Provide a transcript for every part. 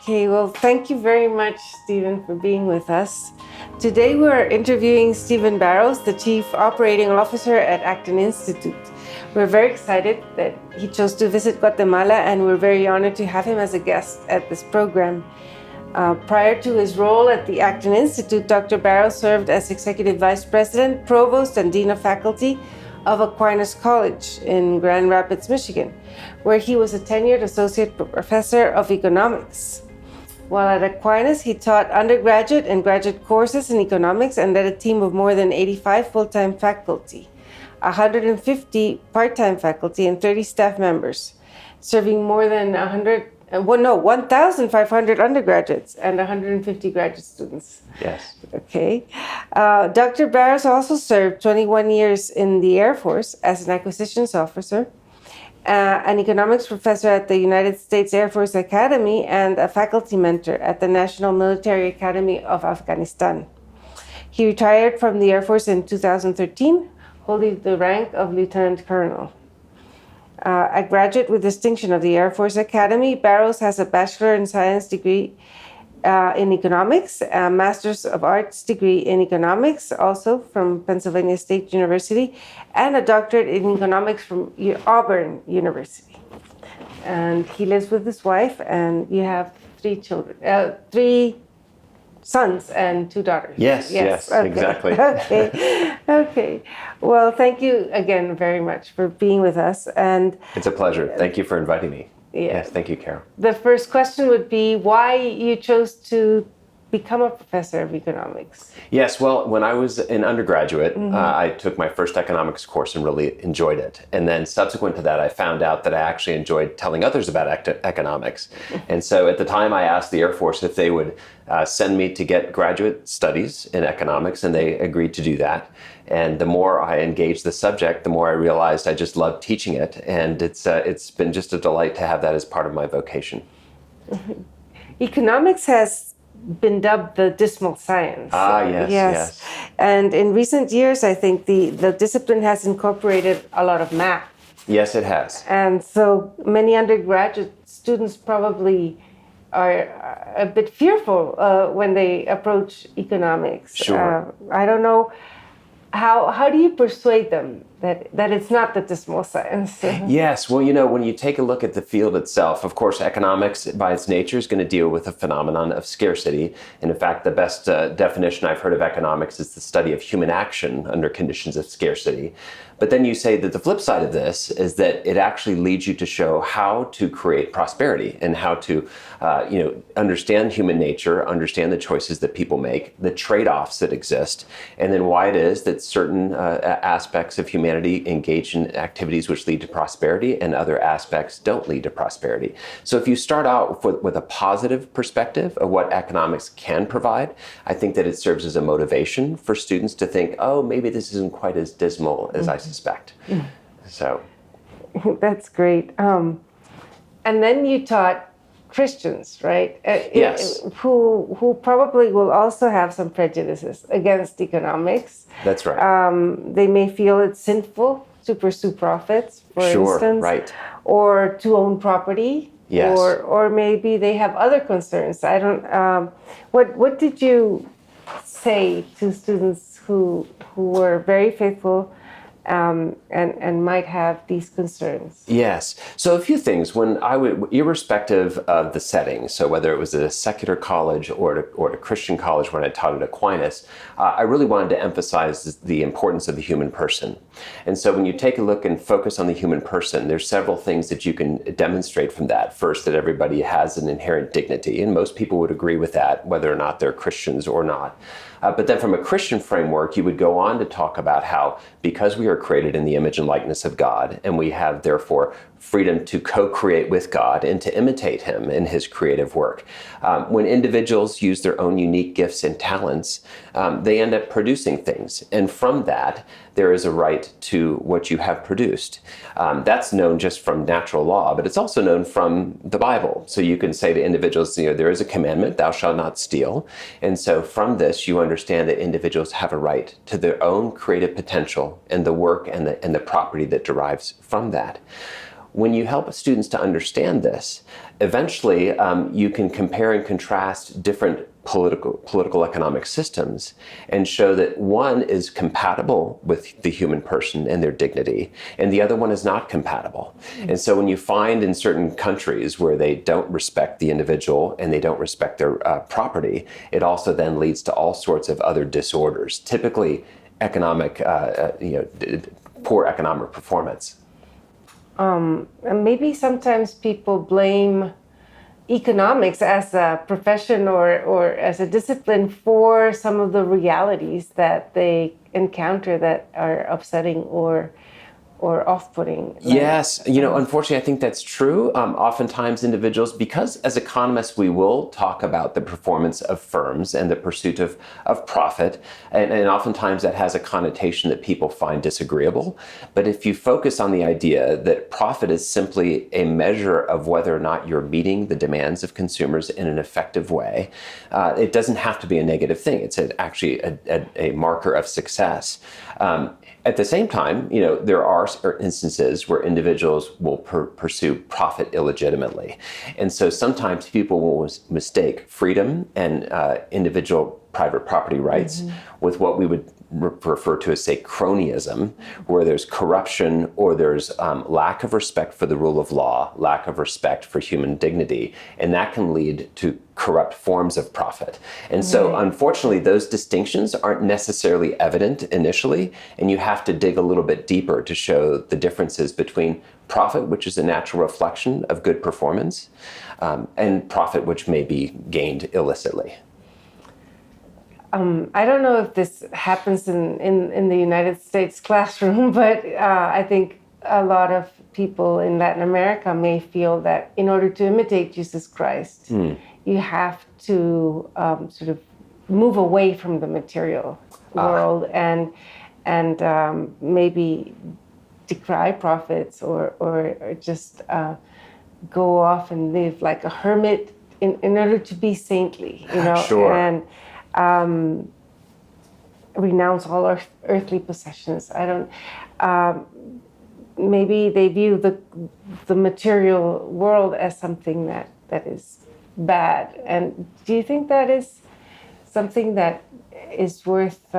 Okay, well, thank you very much, Stephen, for being with us. Today we're interviewing Stephen Barrows, the Chief Operating Officer at Acton Institute. We're very excited that he chose to visit Guatemala, and we're very honored to have him as a guest at this program. Prior to his role at the Acton Institute, Dr. Barrows served as Executive Vice President, Provost, and Dean of Faculty of Aquinas College in Grand Rapids, Michigan, where he was a tenured Associate Professor of Economics. While at Aquinas, he taught undergraduate and graduate courses in economics and led a team of more than 85 full-time faculty, 150 part-time faculty, and 30 staff members, serving more than 1,500 undergraduates and 150 graduate students. Yes. Okay. Dr. Barrows also served 21 years in the Air Force as an acquisitions officer, an economics professor at the United States Air Force Academy, and a faculty mentor at the National Military Academy of Afghanistan. He retired from the Air Force in 2013, holding the rank of Lieutenant Colonel. A graduate with distinction of the Air Force Academy, Barrows has a Bachelor in Science degree in economics, a Master's of Arts degree in economics, also from Pennsylvania State University, and a doctorate in economics from Auburn University. And he lives with his wife, and you have three sons and 2 daughters. Yes, okay. Exactly. Okay. Well, thank you again very much for being with us. And it's a pleasure. Thank you for inviting me. Yeah. Yes, thank you, Carol. The first question would be why you chose to become a professor of economics. Yes, well, when I was an undergraduate, I took my first economics course and really enjoyed it. And then subsequent to that, I found out that I actually enjoyed telling others about economics. And so at the time, I asked the Air Force if they would send me to get graduate studies in economics, and they agreed to do that. And the more I engaged the subject, the more I realized I just loved teaching it. And it's been just a delight to have that as part of my vocation. Economics has been dubbed the dismal science. Yes. And in recent years, I think the discipline has incorporated a lot of math. Yes, it has. And so many undergraduate students probably are a bit fearful when they approach economics. Sure. I don't know, how do you persuade them that it's not the dismal science? Yes, well, when you take a look at the field itself, of course, economics by its nature is going to deal with a phenomenon of scarcity. And in fact, the best definition I've heard of economics is the study of human action under conditions of scarcity. But then you say that the flip side of this is that it actually leads you to show how to create prosperity and how to, understand human nature, understand the choices that people make, the trade-offs that exist, and then why it is that certain aspects of humanity engage in activities which lead to prosperity and other aspects don't lead to prosperity. So if you start out with a positive perspective of what economics can provide, I think that it serves as a motivation for students to think, oh, maybe this isn't quite as dismal as I suspect. So that's great. And then you taught Christians, right? Yes. Who probably will also have some prejudices against economics. That's right. They may feel it's sinful to pursue profits, for instance, right. Or to own property. Yes. Or maybe they have other concerns. I don't. What did you say to students who were very faithful and might have these concerns? Yes. So a few things. When I would, irrespective of the setting, so whether it was at a secular college or at a Christian college when I taught at Aquinas, I really wanted to emphasize the importance of the human person. And so when you take a look and focus on the human person, there's several things that you can demonstrate from that. First, that everybody has an inherent dignity, and most people would agree with that, whether or not they're Christians or not. But then from a Christian framework, you would go on to talk about how, because we are created in the image and likeness of God, and we have therefore freedom to co-create with God and to imitate him in his creative work. When individuals use their own unique gifts and talents, they end up producing things. And from that, there is a right to what you have produced. That's known just from natural law, but it's also known from the Bible. So you can say to individuals, there is a commandment, thou shalt not steal. And so from this, you understand that individuals have a right to their own creative potential and the work and the property that derives from that. when you help students to understand this, eventually you can compare and contrast different political economic systems and show that one is compatible with the human person and their dignity, and the other one is not compatible. And so when you find in certain countries where they don't respect the individual and they don't respect their property, it also then leads to all sorts of other disorders, typically economic, poor economic performance. And maybe sometimes people blame economics as a profession or as a discipline for some of the realities that they encounter that are upsetting or off-putting. Yes, unfortunately, I think that's true. Oftentimes individuals, because as economists, we will talk about the performance of firms and the pursuit of profit. And oftentimes that has a connotation that people find disagreeable. But if you focus on the idea that profit is simply a measure of whether or not you're meeting the demands of consumers in an effective way, it doesn't have to be a negative thing. It's actually a marker of success. At the same time, there are instances where individuals will pursue profit illegitimately. And so sometimes people will mistake freedom and individual private property rights with what we would refer to as, say, cronyism, where there's corruption or there's lack of respect for the rule of law, lack of respect for human dignity, and that can lead to corrupt forms of profit. And so, unfortunately, those distinctions aren't necessarily evident initially, and you have to dig a little bit deeper to show the differences between profit, which is a natural reflection of good performance, and profit, which may be gained illicitly. I don't know if this happens in the United States classroom, but I think a lot of people in Latin America may feel that in order to imitate Jesus Christ, you have to sort of move away from the material world and maybe decry profits or just go off and live like a hermit in order to be saintly, Sure. And renounce all our earthly possessions. Maybe they view the material world as something that is bad. And do you think that is something that is worth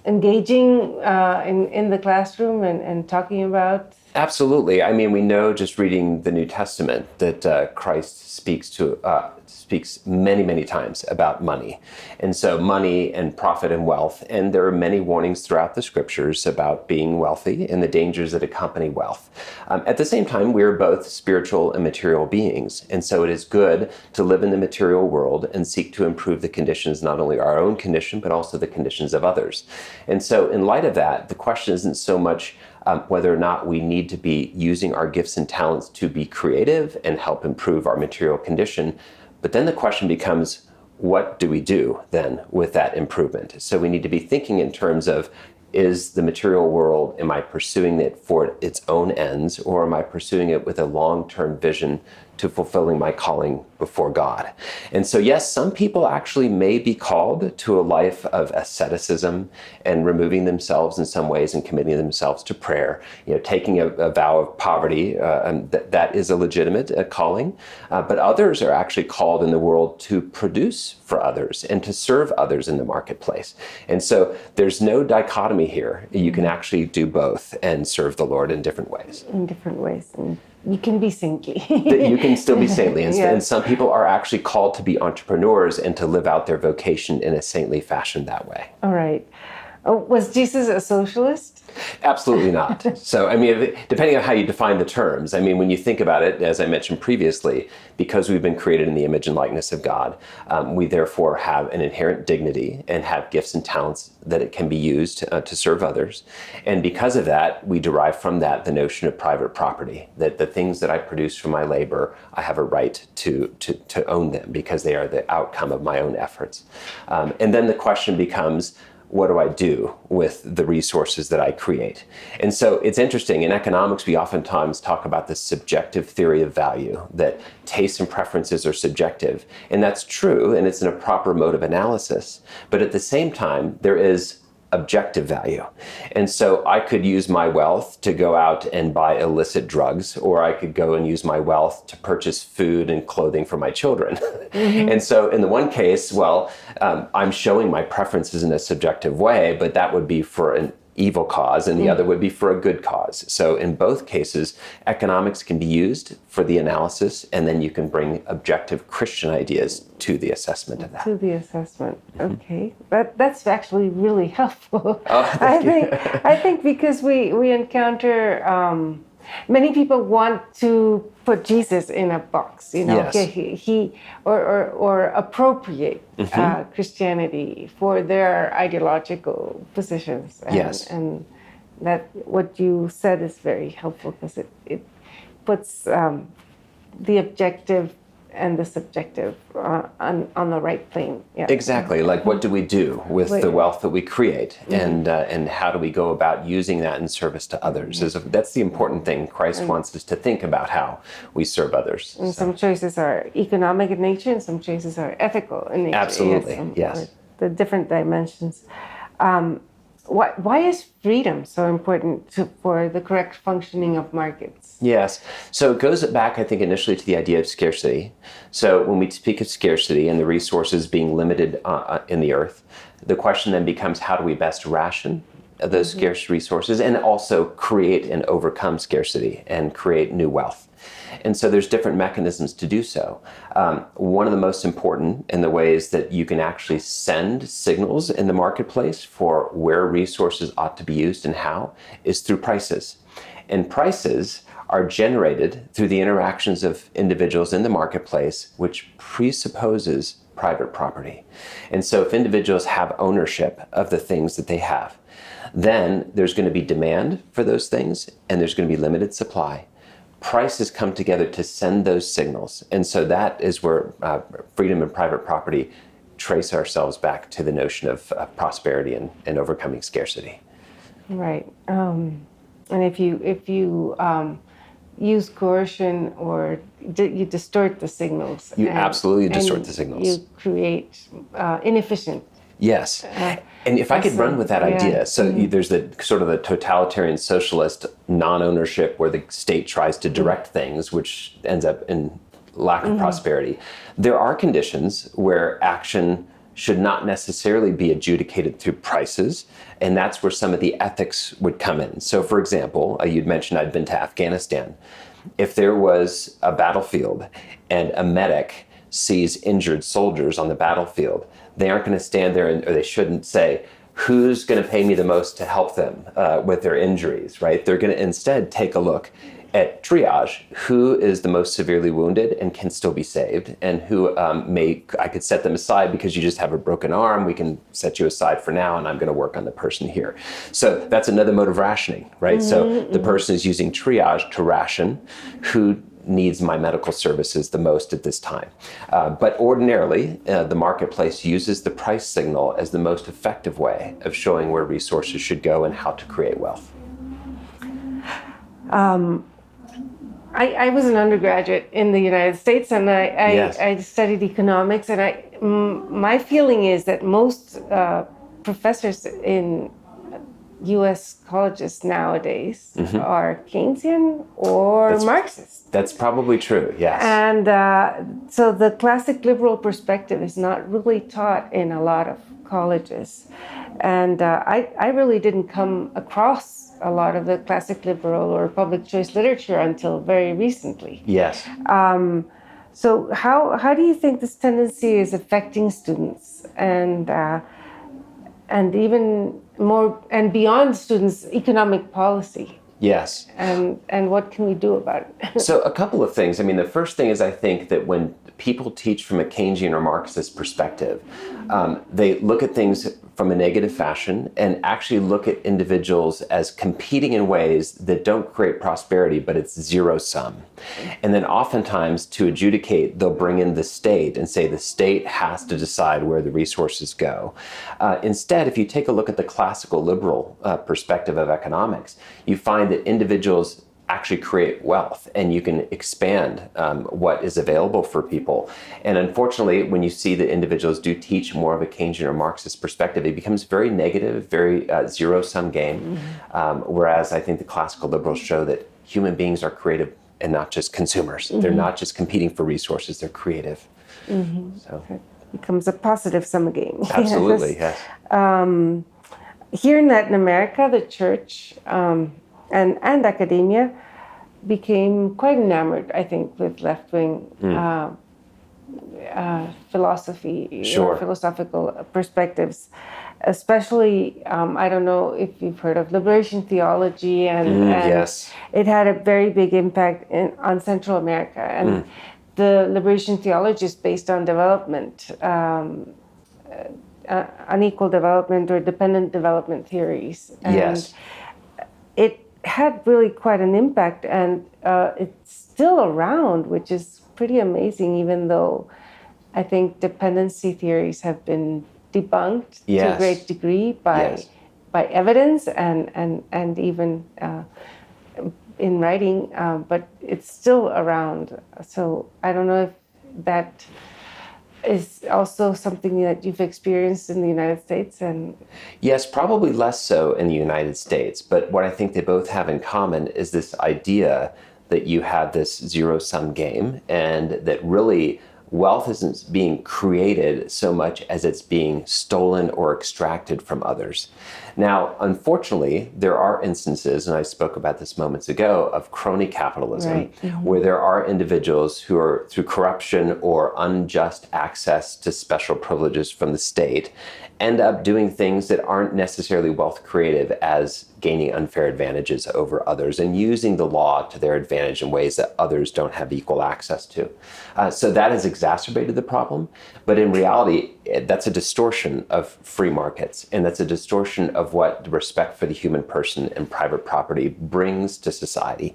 engaging in the classroom and talking about? Absolutely. I mean, we know just reading the New Testament that Christ speaks many, many times about money. And so money and profit and wealth. And there are many warnings throughout the scriptures about being wealthy and the dangers that accompany wealth. At the same time, we're both spiritual and material beings. And so it is good to live in the material world and seek to improve the conditions, not only our own condition, but also the conditions of others. And so in light of that, the question isn't so much whether or not we need to be using our gifts and talents to be creative and help improve our material condition. But then the question becomes, what do we do then with that improvement? So we need to be thinking in terms of, is the material world, am I pursuing it for its own ends, or am I pursuing it with a long-term vision to fulfilling my calling before God? And so, yes, some people actually may be called to a life of asceticism and removing themselves in some ways and committing themselves to prayer, taking a vow of poverty, that is a legitimate calling. But others are actually called in the world to produce for others and to serve others in the marketplace. And so there's no dichotomy here. You can actually do both and serve the Lord in different ways. In different ways. And you can be saintly. You can still be saintly. And, Yes. and some people are actually called to be entrepreneurs and to live out their vocation in a saintly fashion that way. All right. Was Jesus a socialist? Absolutely not. So, I mean, depending on how you define the terms, I mean, when you think about it, as I mentioned previously, because we've been created in the image and likeness of God, we therefore have an inherent dignity and have gifts and talents that it can be used to serve others. And because of that, we derive from that the notion of private property, that the things that I produce from my labor, I have a right to own them because they are the outcome of my own efforts. And then the question becomes, what do I do with the resources that I create? And so it's interesting, in economics, we oftentimes talk about the subjective theory of value, that tastes and preferences are subjective. And that's true, and it's in a proper mode of analysis. But at the same time, there is objective value. And so I could use my wealth to go out and buy illicit drugs, or I could go and use my wealth to purchase food and clothing for my children. And so in the one case, well, I'm showing my preferences in a subjective way, but that would be for an evil cause, and the other would be for a good cause. So in both cases, economics can be used for the analysis, and then you can bring objective Christian ideas to the assessment of that. To the assessment. Okay. That's actually really helpful. Oh, I think because we encounter many people want to put Jesus in a box, Yes. he or appropriate Christianity for their ideological positions. Yes. And that what you said is very helpful because it puts the objective and the subjective on the right plane. Yeah. Exactly. Like, what do we do with the wealth that we create, and how do we go about using that in service to others? That's the important thing. Christ wants us to think about how we serve others. And some choices are economic in nature, and some choices are ethical in nature. Absolutely. Yes. The different dimensions. Why is freedom so important for the correct functioning of markets? Yes. So it goes back, I think, initially to the idea of scarcity. So when we speak of scarcity and the resources being limited in the earth, the question then becomes, how do we best ration those scarce resources and also create and overcome scarcity and create new wealth? And so there's different mechanisms to do so. One of the most important in the ways that you can actually send signals in the marketplace for where resources ought to be used and how is through prices. And prices are generated through the interactions of individuals in the marketplace, which presupposes private property. And so if individuals have ownership of the things that they have, then there's going to be demand for those things and there's going to be limited supply. Prices come together to send those signals. And so that is where freedom and private property trace ourselves back to the notion of prosperity and overcoming scarcity. Right. And if you use coercion or you distort the signals. You absolutely distort the signals. You create inefficient. Yes. And if I could run with that idea, so there's the sort of the totalitarian socialist non-ownership where the state tries to direct things, which ends up in lack of prosperity. There are conditions where action should not necessarily be adjudicated through prices, and that's where some of the ethics would come in. So for example, you'd mentioned I'd been to Afghanistan. If there was a battlefield and a medic sees injured soldiers on the battlefield, they aren't going to stand there or they shouldn't say, who's going to pay me the most to help them with their injuries, right? They're going to instead take a look at triage, who is the most severely wounded and can still be saved, and who I could set them aside because you just have a broken arm, we can set you aside for now and I'm going to work on the person here. So that's another mode of rationing, right? So the person is using triage to ration who needs my medical services the most at this time. But ordinarily, the marketplace uses the price signal as the most effective way of showing where resources should go and how to create wealth. I was an undergraduate in the United States, and Yes. I studied economics, and my feeling is that most professors in U.S. colleges nowadays are Keynesian or Marxist. That's probably true, yes. And so the classic liberal perspective is not really taught in a lot of colleges. And I really didn't come across a lot of the classic liberal or public choice literature until very recently. Yes. So how do you think this tendency is affecting students and even more and beyond students' economic policy? Yes. And what can we do about it? So a couple of things. I mean, the first thing is I think that when people teach from a Keynesian or Marxist perspective, they look at things from a negative fashion and actually look at individuals as competing in ways that don't create prosperity, but it's zero sum. And then oftentimes to adjudicate, they'll bring in the state and say the state has to decide where the resources go. Instead, if you take a look at the classical liberal perspective of economics, you find that individuals actually create wealth, and you can expand what is available for people. And unfortunately, when you see that individuals do teach more of a Keynesian or Marxist perspective, it becomes very negative, very zero-sum game. Whereas I think the classical liberals show that human beings are creative and not just consumers. They're not just competing for resources, they're creative. So It becomes a positive sum game. absolutely, Yes. yes. Here in Latin America, the church and academia became quite enamored, I think, with left-wing philosophy Sure. or philosophical perspectives. Especially, I don't know if you've heard of liberation theology, and yes. it had a very big impact on Central America. And the liberation theology is based on development, unequal development or dependent development theories. And Yes. it had really quite an impact, and it's still around, which is pretty amazing, even though I think dependency theories have been debunked to a Yes. great degree by evidence and even in writing, but it's still around. So I don't know if that is also something that you've experienced in the United States. And Yes, probably less so in the United States. But what I think they both have in common is this idea that you have this zero-sum game, and that really wealth isn't being created so much as it's being stolen or extracted from others. Now, unfortunately, there are instances, and I spoke about this moments ago, of crony capitalism, Right. where there are individuals who are, through corruption or unjust access to special privileges from the state, end up doing things that aren't necessarily wealth creative, as gaining unfair advantages over others and using the law to their advantage in ways that others don't have equal access to. So that has exacerbated the problem. But in reality, that's a distortion of free markets, and that's a distortion of what the respect for the human person and private property brings to society.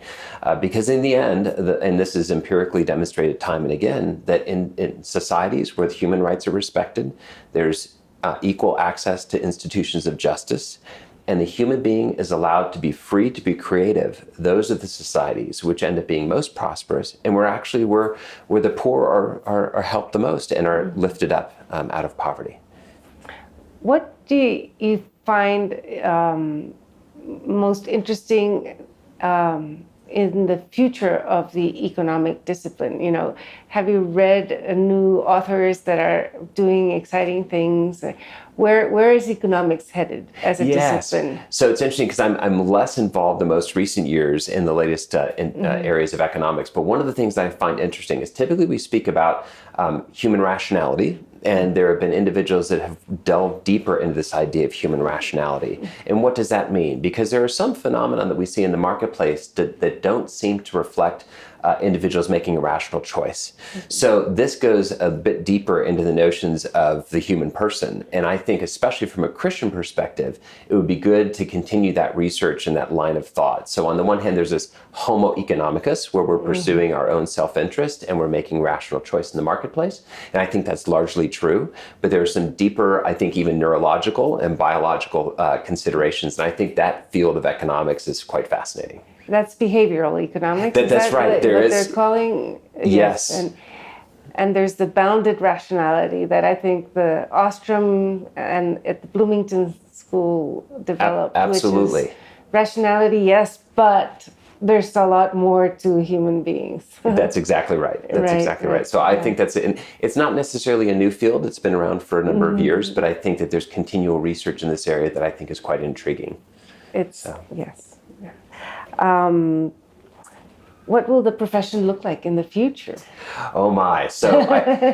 Because in the end, and this is empirically demonstrated time and again, that in societies where human rights are respected, there's equal access to institutions of justice, and the human being is allowed to be free to be creative. Those are the societies which end up being most prosperous, and where the poor are helped the most and are lifted up out of poverty. what do you find most interesting in the future of the economic discipline? You know, have you read new authors that are doing exciting things? Where is economics headed as a discipline? So it's interesting because I'm less involved in most recent years in the latest areas of economics. But one of the things that I find interesting is typically we speak about human rationality. And there have been individuals that have delved deeper into this idea of human rationality. And what does that mean? Because there are some phenomena that we see in the marketplace that don't seem to reflect individuals making a rational choice. So this goes a bit deeper into the notions of the human person. And I think, especially from a Christian perspective, it would be good to continue that research and that line of thought. So on the one hand, there's this homo economicus, where we're pursuing our own self-interest and we're making rational choice in the marketplace. And I think that's largely true. But there are some deeper, I think, even neurological and biological considerations. And I think that field of economics is quite fascinating. That's behavioral economics. That's right. What they're calling? Yes. And there's the bounded rationality that I think the Ostrom and at the Bloomington School developed. Absolutely. Which is rationality, yes, but there's a lot more to human beings. That's exactly right. That's exactly right. So I think that's it. And it's not necessarily a new field. It's been around for a number of years, but I think that there's continual research in this area that I think is quite intriguing. Yes. What will the profession look like in the future? Oh my. So,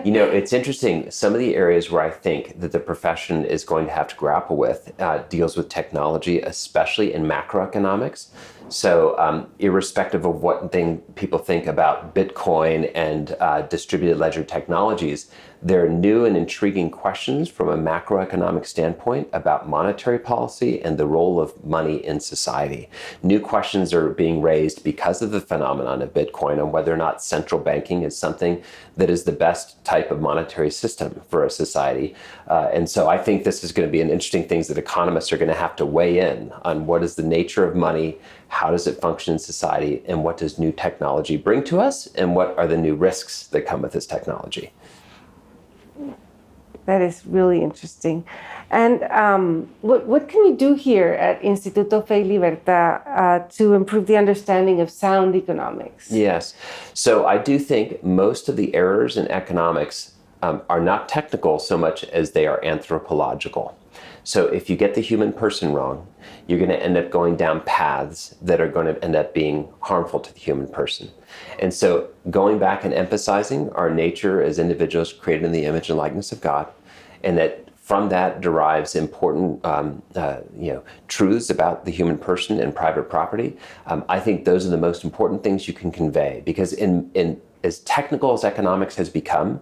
it's interesting. Some of the areas where I think that the profession is going to have to grapple with deals with technology, especially in macroeconomics. So irrespective of what people think about Bitcoin and distributed ledger technologies, there are new and intriguing questions from a macroeconomic standpoint about monetary policy and the role of money in society. New questions are being raised because of the phenomenon of Bitcoin on whether or not central banking is something that is the best type of monetary system for a society. And so I think this is going to be an interesting thing that economists are going to have to weigh in on what is the nature of money, how does it function in society, and what does new technology bring to us, and what are the new risks that come with this technology. That is really interesting. And what can we do here at Instituto Fe y Libertad to improve the understanding of sound economics? Yes. So I do think most of the errors in economics are not technical so much as they are anthropological. So if you get the human person wrong, you're going to end up going down paths that are going to end up being harmful to the human person. And so going back and emphasizing our nature as individuals created in the image and likeness of God, and that from that derives important truths about the human person and private property. I think those are the most important things you can convey, because in as technical as economics has become,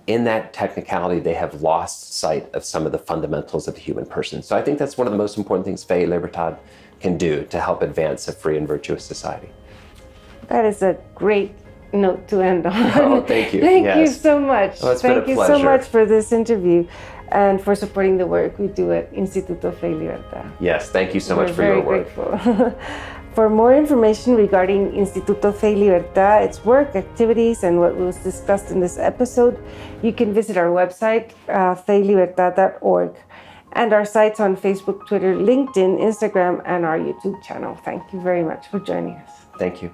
in that technicality, they have lost sight of some of the fundamentals of the human person. So I think that's one of the most important things Fe y Libertad can do to help advance a free and virtuous society. That is a great note to end on. Oh, thank you. Thank you Yes. so much. Well, it's been a Thank you so pleasure. much for this interview and for supporting the work we do at Instituto Fe y Libertad. Yes, thank you so much We're for your very work. grateful. For more information regarding Instituto Fe y Libertad, its work, activities, and what was discussed in this episode, you can visit our website, feylibertad.org, and our sites on Facebook, Twitter, LinkedIn, Instagram, and our YouTube channel. Thank you very much for joining us. Thank you.